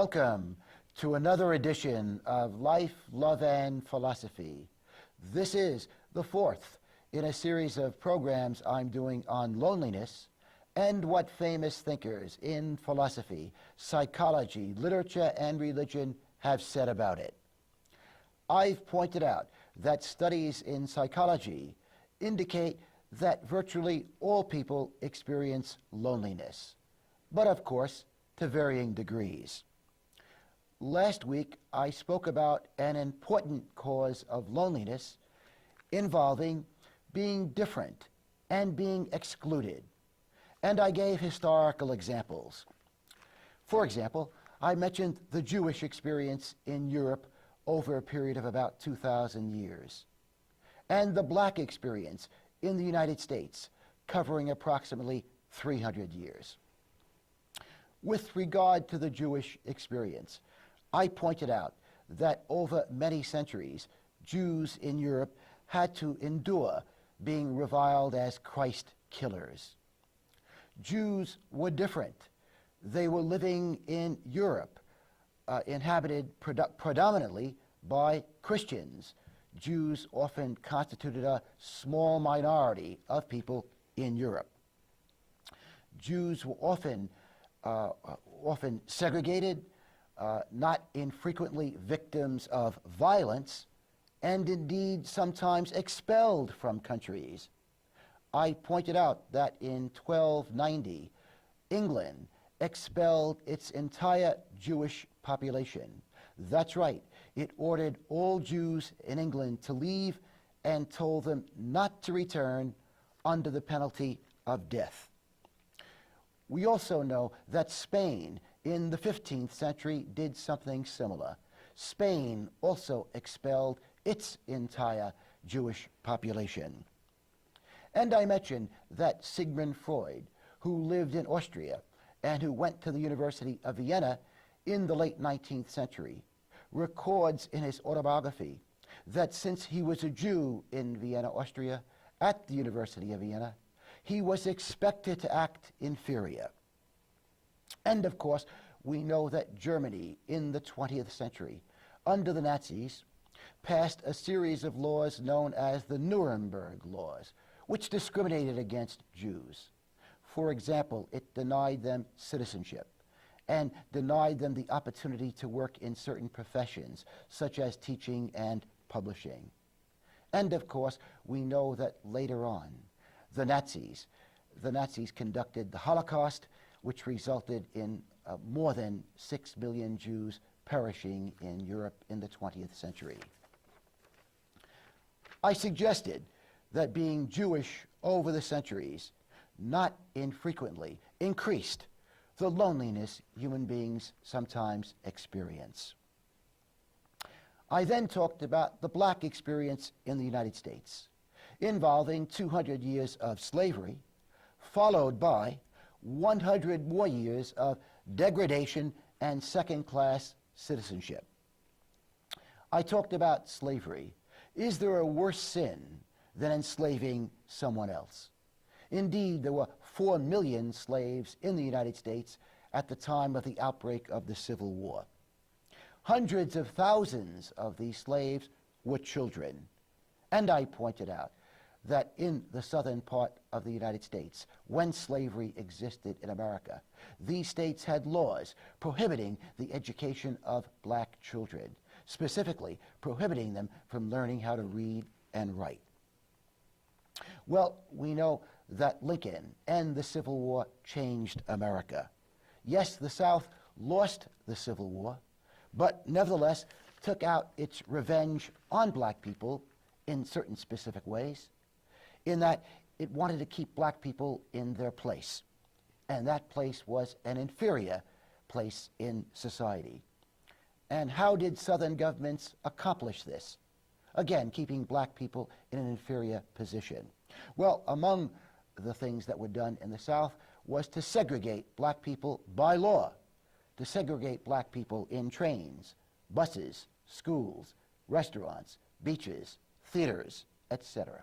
Welcome to another edition of Life, Love, and Philosophy. This is the fourth in a series of programs I'm doing on loneliness and what famous thinkers in philosophy, psychology, literature, and religion have said about it. I've pointed out that studies in psychology indicate that virtually all people experience loneliness, but of course, to varying degrees. Last week, I spoke about an important cause of loneliness involving being different and being excluded, and I gave historical examples. For example, I mentioned the Jewish experience in Europe over a period of about 2,000 years, and the black experience in the United States, covering approximately 300 years. With regard to the Jewish experience, I pointed out that over many centuries, Jews in Europe had to endure being reviled as Christ killers. Jews were different. They were living in Europe, inhabited predominantly by Christians. Jews often constituted a small minority of people in Europe. Jews were often segregated, not infrequently victims of violence, and indeed sometimes expelled from countries. I pointed out that in 1290, England expelled its entire Jewish population. That's right, it ordered all Jews in England to leave and told them not to return under the penalty of death. We also know that Spain in the 15th century did something similar. Spain also expelled its entire Jewish population. And I mentioned that Sigmund Freud, who lived in Austria and who went to the University of Vienna in the late 19th century, records in his autobiography that since he was a Jew in Vienna, Austria, at the University of Vienna, he was expected to act inferior. And of course, we know that Germany in the 20th century, under the Nazis, passed a series of laws known as the Nuremberg laws, which discriminated against Jews. For example, it denied them citizenship and denied them the opportunity to work in certain professions, such as teaching and publishing. And of course, we know that later on, the Nazis conducted the Holocaust, which resulted in more than 6 million Jews perishing in Europe in the 20th century. I suggested that being Jewish over the centuries not infrequently increased the loneliness human beings sometimes experience. I then talked about the black experience in the United States, involving 200 years of slavery, followed by 100 more years of degradation and second-class citizenship. I talked about slavery. Is there a worse sin than enslaving someone else? Indeed, there were 4 million slaves in the United States at the time of the outbreak of the Civil War. Hundreds of thousands of these slaves were children. And I pointed out that in the southern part of the United States, when slavery existed in America, these states had laws prohibiting the education of black children, specifically prohibiting them from learning how to read and write. Well, we know that Lincoln and the Civil War changed America. Yes, the South lost the Civil War, but nevertheless took out its revenge on black people in certain specific ways, in that it wanted to keep black people in their place. And that place was an inferior place in society. And how did Southern governments accomplish this? Again, keeping black people in an inferior position. Well, among the things that were done in the South was to segregate black people by law, to segregate black people in trains, buses, schools, restaurants, beaches, theaters, etc.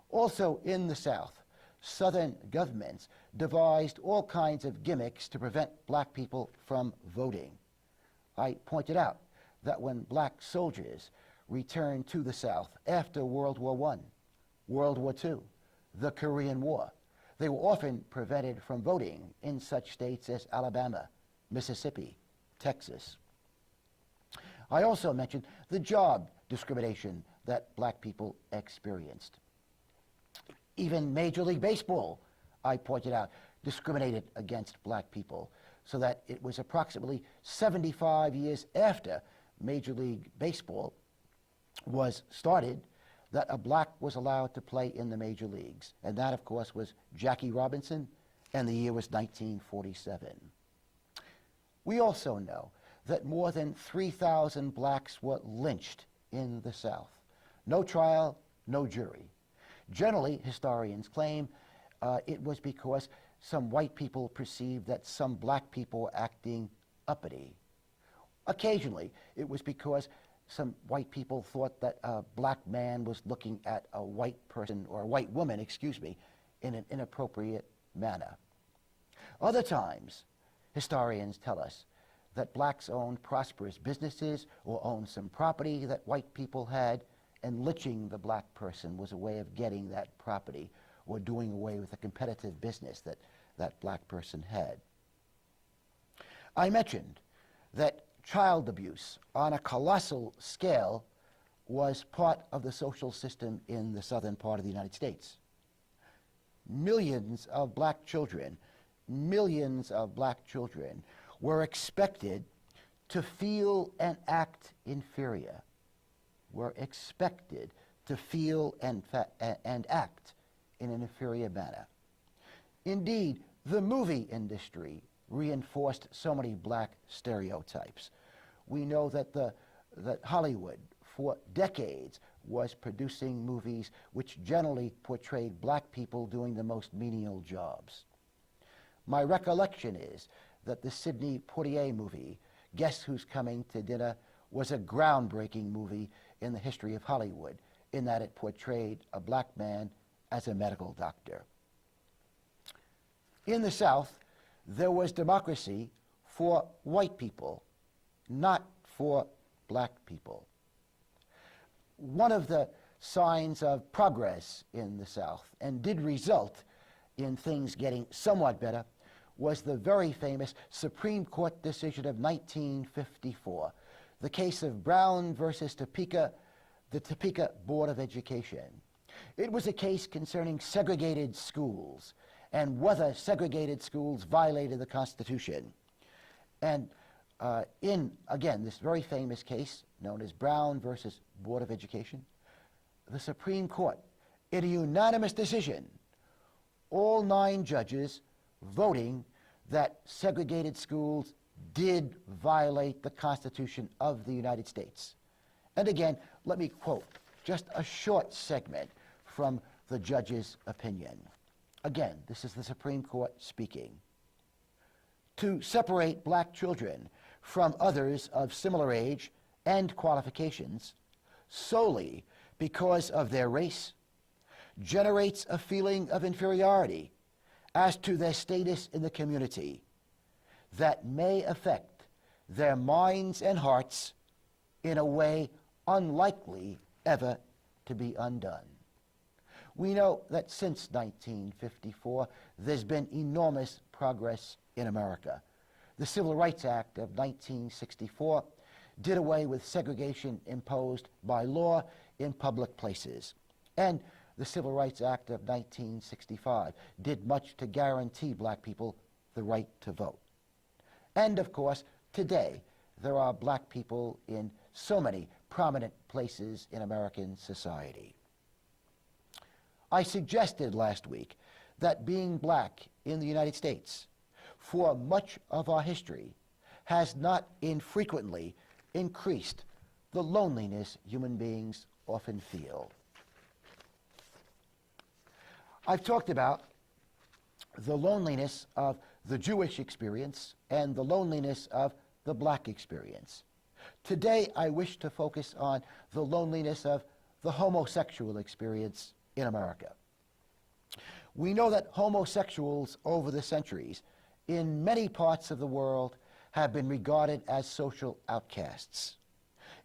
Also in the South, Southern governments devised all kinds of gimmicks to prevent black people from voting. I pointed out that when black soldiers returned to the South after World War I, World War II, the Korean War, they were often prevented from voting in such states as Alabama, Mississippi, Texas. I also mentioned the job discrimination that black people experienced. Even Major League Baseball, I pointed out, discriminated against black people, so that it was approximately 75 years after Major League Baseball was started that a black was allowed to play in the major leagues. And that, of course, was Jackie Robinson, and the year was 1947. We also know that more than 3,000 blacks were lynched in the South. No trial, no jury. Generally, historians claim it was because some white people perceived that some black people were acting uppity. Occasionally, it was because some white people thought that a black man was looking at a white person, or a white woman, excuse me, in an inappropriate manner. Other times, historians tell us that blacks owned prosperous businesses or owned some property that white people had, and lynching the black person was a way of getting that property or doing away with a competitive business that that black person had. I mentioned that child abuse on a colossal scale was part of the social system in the southern part of the United States. Millions of black children were expected to feel and act inferior, were expected to feel and act in an inferior manner. Indeed, the movie industry reinforced so many black stereotypes. We know that that Hollywood, for decades, was producing movies which generally portrayed black people doing the most menial jobs. My recollection is that the Sidney Poitier movie, Guess Who's Coming to Dinner, was a groundbreaking movie in the history of Hollywood, in that it portrayed a black man as a medical doctor. In the South, there was democracy for white people, not for black people. One of the signs of progress in the South, and did result in things getting somewhat better, was the very famous Supreme Court decision of 1954, the case of Brown versus Topeka, the Topeka Board of Education. It was a case concerning segregated schools and whether segregated schools violated the Constitution. And in, again, this very famous case known as Brown versus Board of Education, the Supreme Court, in a unanimous decision, all 9 judges voting that segregated schools did violate the Constitution of the United States. And again, let me quote just a short segment from the judge's opinion. Again, this is the Supreme Court speaking. To separate black children from others of similar age and qualifications solely because of their race generates a feeling of inferiority as to their status in the community that may affect their minds and hearts in a way unlikely ever to be undone. We know that since 1954, there's been enormous progress in America. The Civil Rights Act of 1964 did away with segregation imposed by law in public places. And the Civil Rights Act of 1965 did much to guarantee black people the right to vote. And of course, today, there are black people in so many prominent places in American society. I suggested last week that being black in the United States for much of our history has not infrequently increased the loneliness human beings often feel. I've talked about the loneliness of the Jewish experience and the loneliness of the black experience. Today, I wish to focus on the loneliness of the homosexual experience in America. We know that homosexuals over the centuries in many parts of the world have been regarded as social outcasts.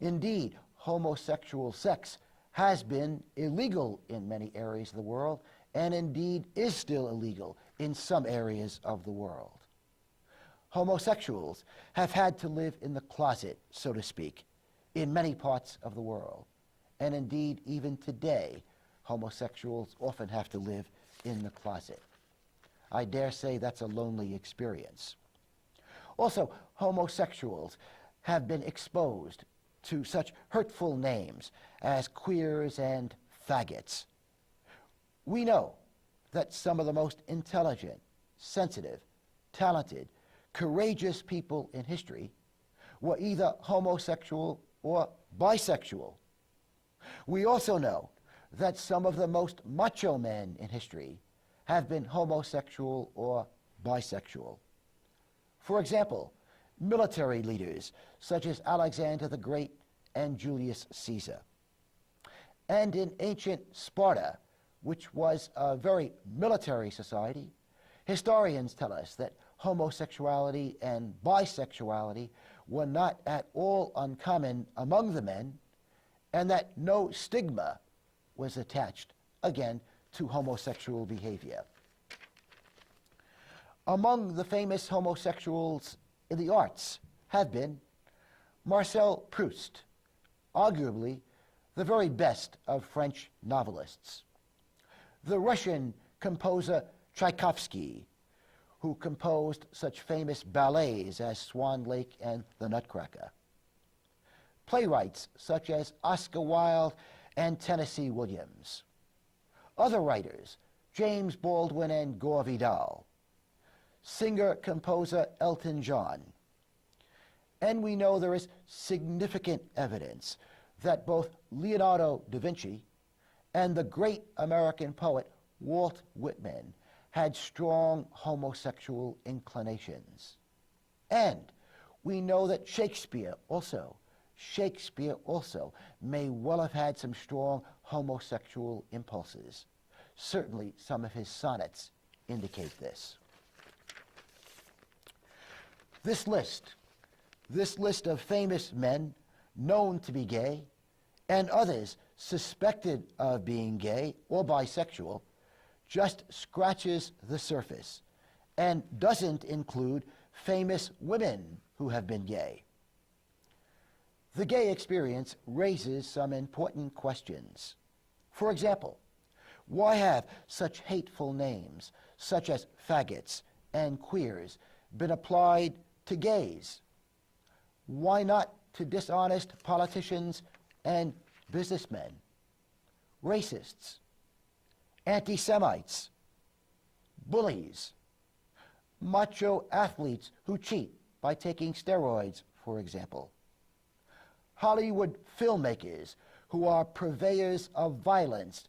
Indeed, homosexual sex has been illegal in many areas of the world, and indeed is still illegal in some areas of the world. Homosexuals have had to live in the closet, so to speak, in many parts of the world. And indeed, even today, homosexuals often have to live in the closet. I dare say that's a lonely experience. Also, homosexuals have been exposed to such hurtful names as queers and faggots. We know that some of the most intelligent, sensitive, talented, courageous people in history were either homosexual or bisexual. We also know that some of the most macho men in history have been homosexual or bisexual. For example, military leaders such as Alexander the Great and Julius Caesar. And in ancient Sparta, which was a very military society, historians tell us that homosexuality and bisexuality were not at all uncommon among the men, and that no stigma was attached, again, to homosexual behavior. Among the famous homosexuals in the arts have been Marcel Proust, arguably the very best of French novelists, the Russian composer Tchaikovsky, who composed such famous ballets as Swan Lake and The Nutcracker, playwrights such as Oscar Wilde and Tennessee Williams, other writers, James Baldwin and Gore Vidal, singer-composer Elton John. And we know there is significant evidence that both Leonardo da Vinci and the great American poet Walt Whitman had strong homosexual inclinations. And we know that Shakespeare also may well have had some strong homosexual impulses. Certainly some of his sonnets indicate this. This list of famous men known to be gay and others suspected of being gay or bisexual just scratches the surface and doesn't include famous women who have been gay. The gay experience raises some important questions. For example, why have such hateful names, such as faggots and queers, been applied to gays? Why not to dishonest politicians and businessmen, racists, anti-Semites, bullies, macho athletes who cheat by taking steroids, for example, Hollywood filmmakers who are purveyors of violence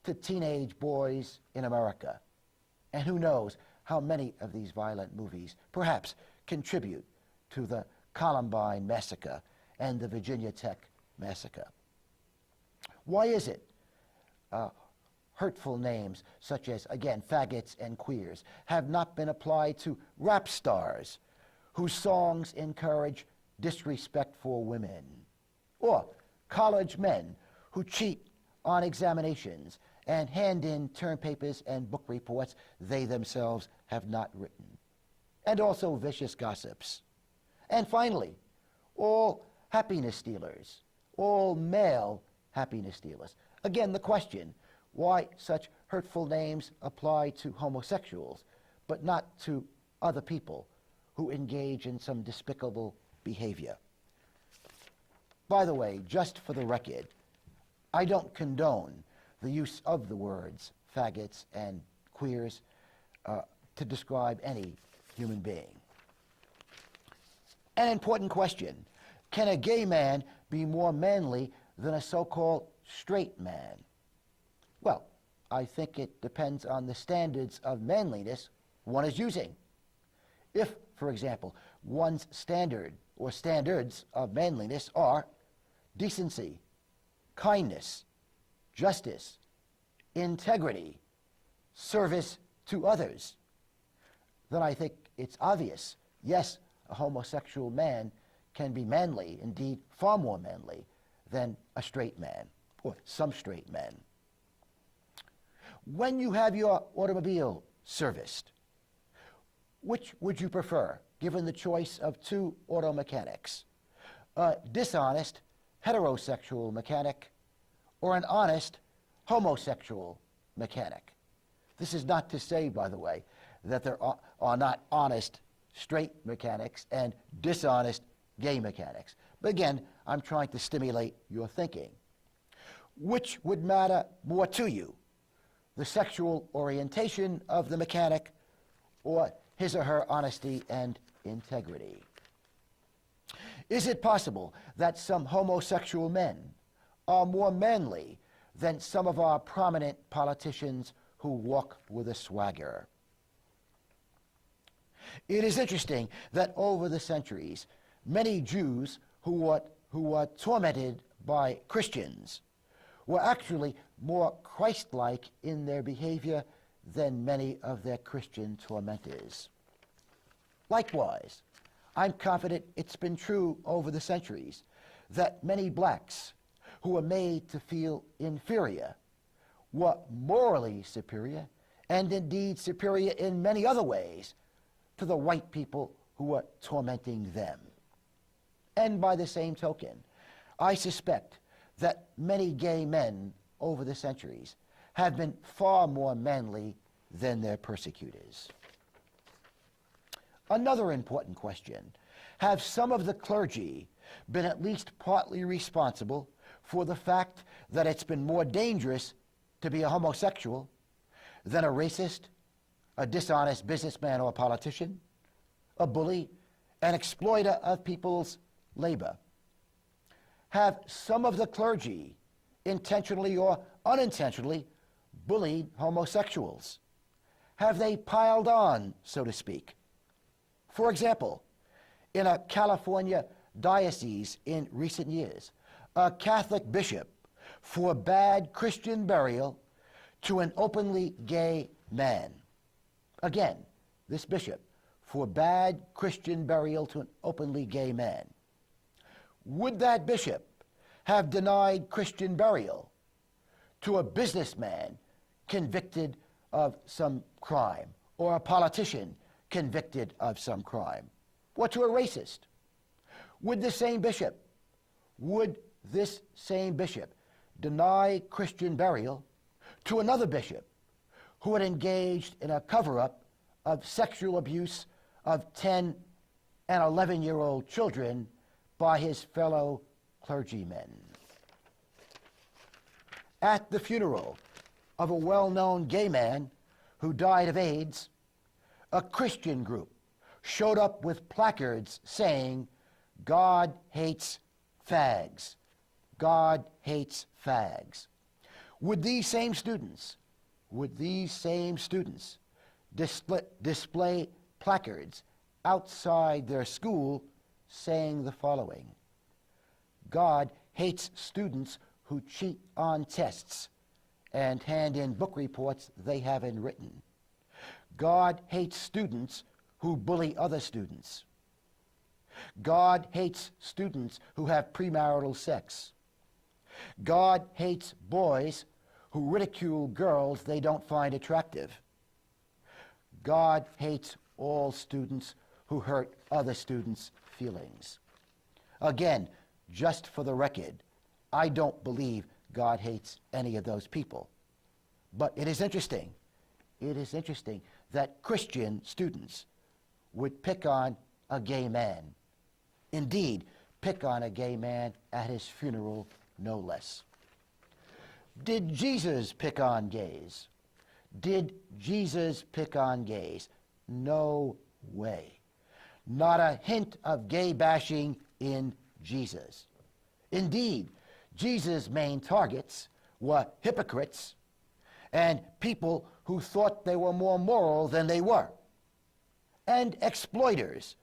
to teenage boys in America, and who knows how many of these violent movies perhaps contribute to the Columbine massacre and the Virginia Tech massacre. Why is it hurtful names such as, again, faggots and queers have not been applied to rap stars whose songs encourage disrespect for women, or college men who cheat on examinations and hand in term papers and book reports they themselves have not written, and also vicious gossips. And finally, all happiness stealers, all male happiness stealers. Again, the question, why such hurtful names apply to homosexuals, but not to other people who engage in some despicable behavior? By the way, just for the record, I don't condone the use of the words faggots and queers to describe any human being. An important question, can a gay man be more manly than a so-called straight man? Well, I think it depends on the standards of manliness one is using. If, for example, one's standard or standards of manliness are decency, kindness, justice, integrity, service to others, then I think it's obvious, yes, a homosexual man can be manly, indeed far more manly than a straight man, or some straight men. When you have your automobile serviced, which would you prefer, given the choice of two auto mechanics? A dishonest heterosexual mechanic or an honest homosexual mechanic? This is not to say, by the way, that there are not honest straight mechanics and dishonest gay mechanics. But again, I'm trying to stimulate your thinking. Which would matter more to you, the sexual orientation of the mechanic or his or her honesty and integrity? Is it possible that some homosexual men are more manly than some of our prominent politicians who walk with a swagger? It is interesting that over the centuries, many Jews who were tormented by Christians were actually more Christ-like in their behavior than many of their Christian tormentors. Likewise, I'm confident it's been true over the centuries that many blacks who were made to feel inferior were morally superior, and indeed superior in many other ways, to the white people who were tormenting them. And by the same token, I suspect that many gay men over the centuries have been far more manly than their persecutors. Another important question: have some of the clergy been at least partly responsible for the fact that it's been more dangerous to be a homosexual than a racist, a dishonest businessman or politician, a bully, an exploiter of people's labor? Have some of the clergy intentionally or unintentionally bullied homosexuals? Have they piled on, so to speak? For example, in a California diocese in recent years, a Catholic bishop forbade Christian burial to an openly gay man. Again, this bishop forbade Christian burial to an openly gay man. Would that bishop have denied Christian burial to a businessman convicted of some crime, or a politician convicted of some crime, or to a racist? Would this same bishop deny Christian burial to another bishop who had engaged in a cover-up of sexual abuse of 10 and 11-year-old children by his fellow clergymen? At the funeral of a well-known gay man who died of AIDS, a Christian group showed up with placards saying, "God hates fags. God hates fags." Would these same students display placards outside their school saying the following: "God hates students who cheat on tests and hand in book reports they haven't written. God hates students who bully other students. God hates students who have premarital sex. God hates boys who ridicule girls they don't find attractive. God hates all students who hurt other students' feelings." Again, just for the record, I don't believe God hates any of those people. But it is interesting that Christian students would pick on a gay man. Indeed, pick on a gay man at his funeral, no less. Did Jesus pick on gays? Did Jesus pick on gays? No way. Not a hint of gay bashing in Jesus. Indeed, Jesus' main targets were hypocrites and people who thought they were more moral than they were, and exploiters,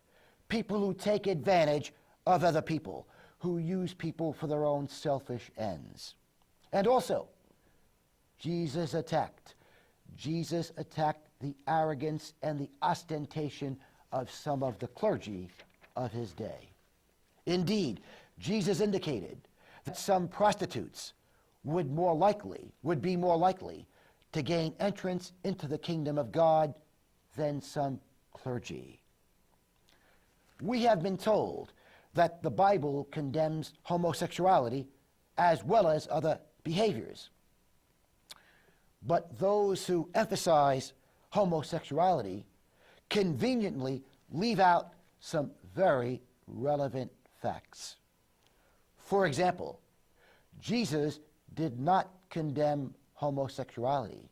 people who take advantage of other people, who use people for their own selfish ends. And also, Jesus attacked the arrogance and the ostentation of some of the clergy of his day. Indeed, Jesus indicated that some prostitutes would be more likely to gain entrance into the kingdom of God than some clergy. We have been told that the Bible condemns homosexuality as well as other behaviors. But those who emphasize homosexuality conveniently leave out some very relevant facts. For example, Jesus did not condemn homosexuality.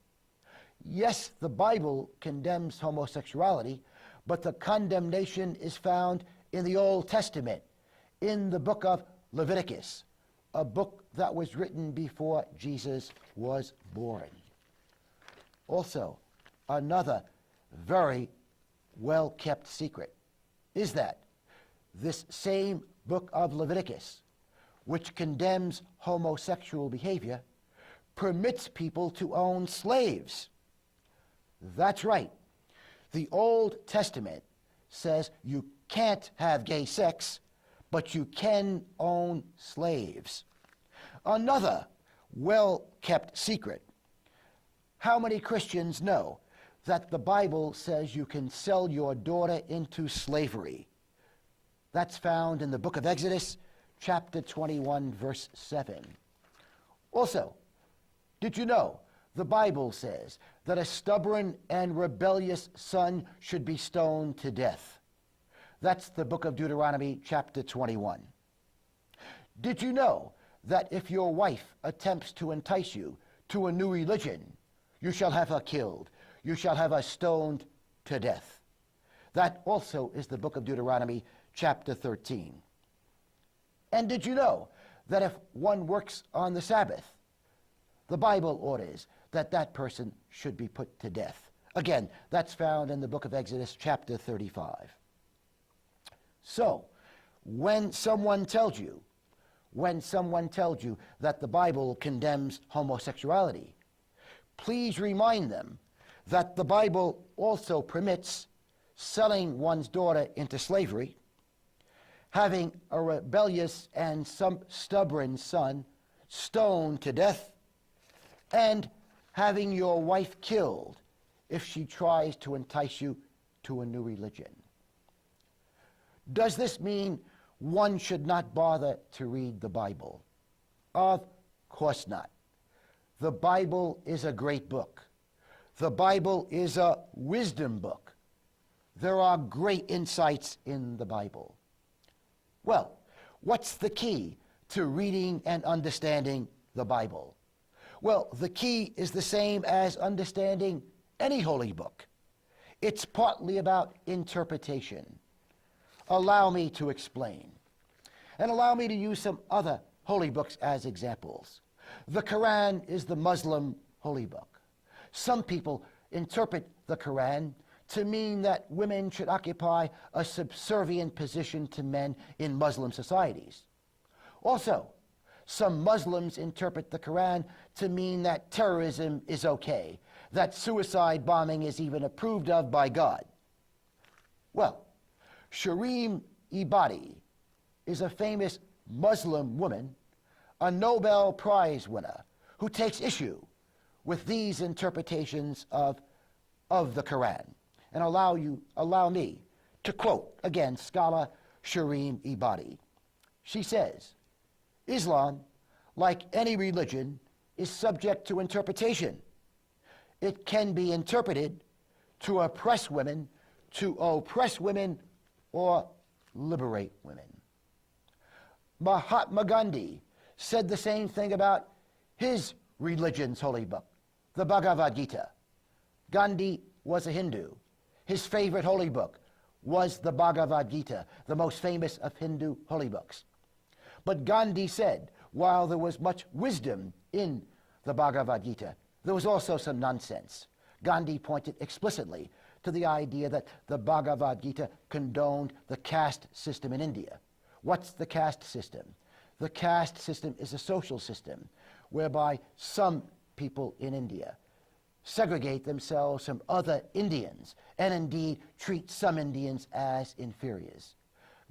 Yes, the Bible condemns homosexuality, but the condemnation is found in the Old Testament, in the book of Leviticus, a book that was written before Jesus was born. Also, another very well-kept secret is that this same book of Leviticus, which condemns homosexual behavior, permits people to own slaves. That's right. The Old Testament says you can't have gay sex, but you can own slaves. Another well-kept secret. How many Christians know that the Bible says you can sell your daughter into slavery? That's found in the book of Exodus, chapter 21, verse 7. Also, did you know the Bible says that a stubborn and rebellious son should be stoned to death? That's the book of Deuteronomy, chapter 21. Did you know that if your wife attempts to entice you to a new religion, you shall have her killed, you shall have her stoned to death? That also is the book of Deuteronomy, chapter 13. And did you know that if one works on the Sabbath, the Bible orders that that person should be put to death? Again, that's found in the book of Exodus, chapter 35. So, when someone tells you that the Bible condemns homosexuality, please remind them that the Bible also permits selling one's daughter into slavery, having a rebellious and some stubborn son stoned to death, and having your wife killed if she tries to entice you to a new religion. Does this mean one should not bother to read the Bible? Of course not. The Bible is a great book. The Bible is a wisdom book. There are great insights in the Bible. Well, what's the key to reading and understanding the Bible? Well, the key is the same as understanding any holy book. It's partly about interpretation. Allow me to explain. And allow me to use some other holy books as examples. The Quran is the Muslim holy book. Some people interpret the Quran to mean that women should occupy a subservient position to men in Muslim societies. Also, some Muslims interpret the Quran to mean that terrorism is okay, that suicide bombing is even approved of by God. Well, Shireen Ebadi is a famous Muslim woman, a Nobel Prize winner, who takes issue with these interpretations of the Quran. And allow me to quote, again, scholar Shireen Ebadi. She says, Islam, like any religion, is subject to interpretation. It can be interpreted to oppress women, or liberate women. Mahatma Gandhi said the same thing about his religion's holy book, the Bhagavad Gita. Gandhi was a Hindu. His favorite holy book was the Bhagavad Gita, the most famous of Hindu holy books. But Gandhi said, while there was much wisdom in the Bhagavad Gita, there was also some nonsense. Gandhi pointed explicitly to the idea that the Bhagavad Gita condoned the caste system in India. What's the caste system? The caste system is a social system whereby some people in India segregate themselves from other Indians and indeed treat some Indians as inferiors.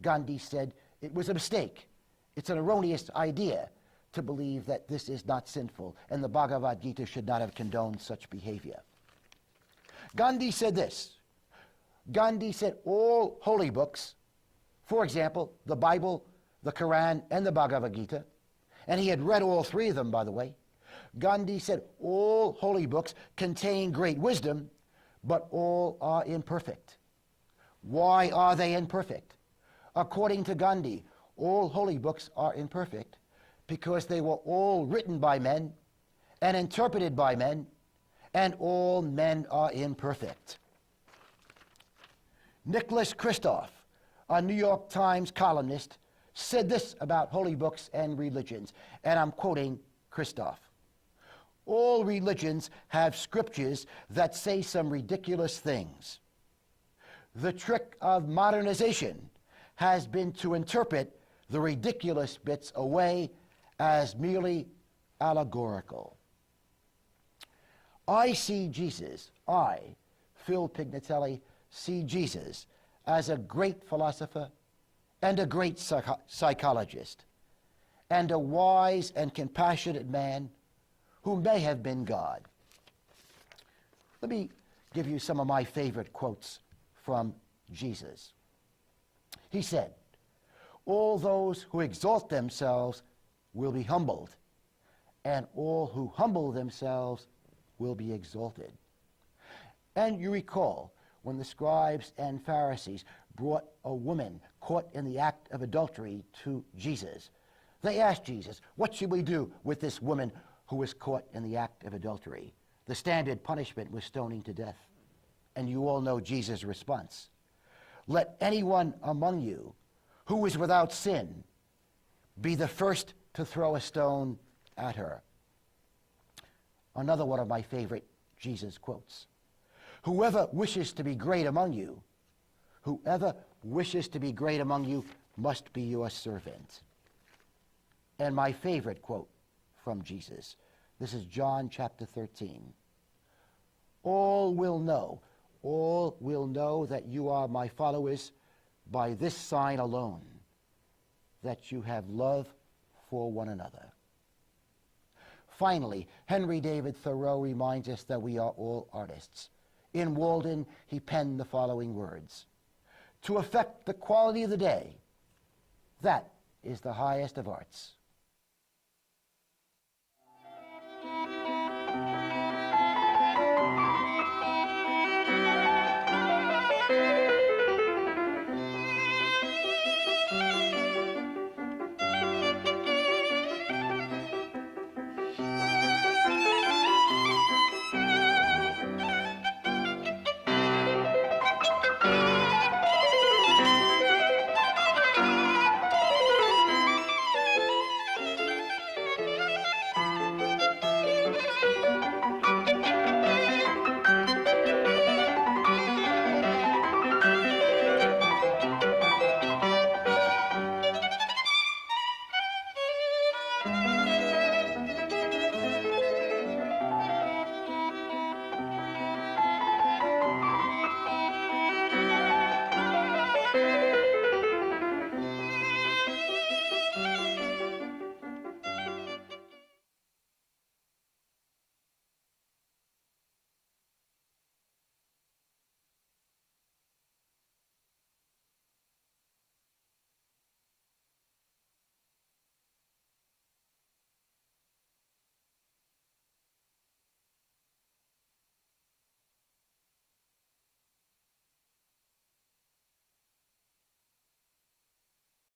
Gandhi said it was a mistake. It's an erroneous idea to believe that this is not sinful, and the Bhagavad Gita should not have condoned such behavior. Gandhi said this. Gandhi said all holy books, for example, the Bible, the Quran, and the Bhagavad Gita, and he had read all three of them, by the way. Gandhi said all holy books contain great wisdom, but all are imperfect. Why are they imperfect? According to Gandhi, all holy books are imperfect because they were all written by men and interpreted by men, and all men are imperfect. Nicholas Kristof, a New York Times columnist, said this about holy books and religions, and I'm quoting Kristof. All religions have scriptures that say some ridiculous things. The trick of modernization has been to interpret the ridiculous bits away as merely allegorical. I see Jesus, Phil Pignatelli, see Jesus as a great philosopher and a great psychologist and a wise and compassionate man who may have been God. Let me give you some of my favorite quotes from Jesus. He said, all those who exalt themselves will be humbled, and all who humble themselves will be exalted. And you recall when the scribes and Pharisees brought a woman caught in the act of adultery to Jesus. They asked Jesus, what should we do with this woman who was caught in the act of adultery? The standard punishment was stoning to death. And you all know Jesus' response. Let anyone among you who is without sin be the first to throw a stone at her. Another one of my favorite Jesus quotes. Whoever wishes to be great among you, must be your servant. And my favorite quote from Jesus, this is John chapter 13. All will know that you are my followers by this sign alone, that you have love for one another. Finally, Henry David Thoreau reminds us that we are all artists. In Walden, he penned the following words: to affect the quality of the day, that is the highest of arts.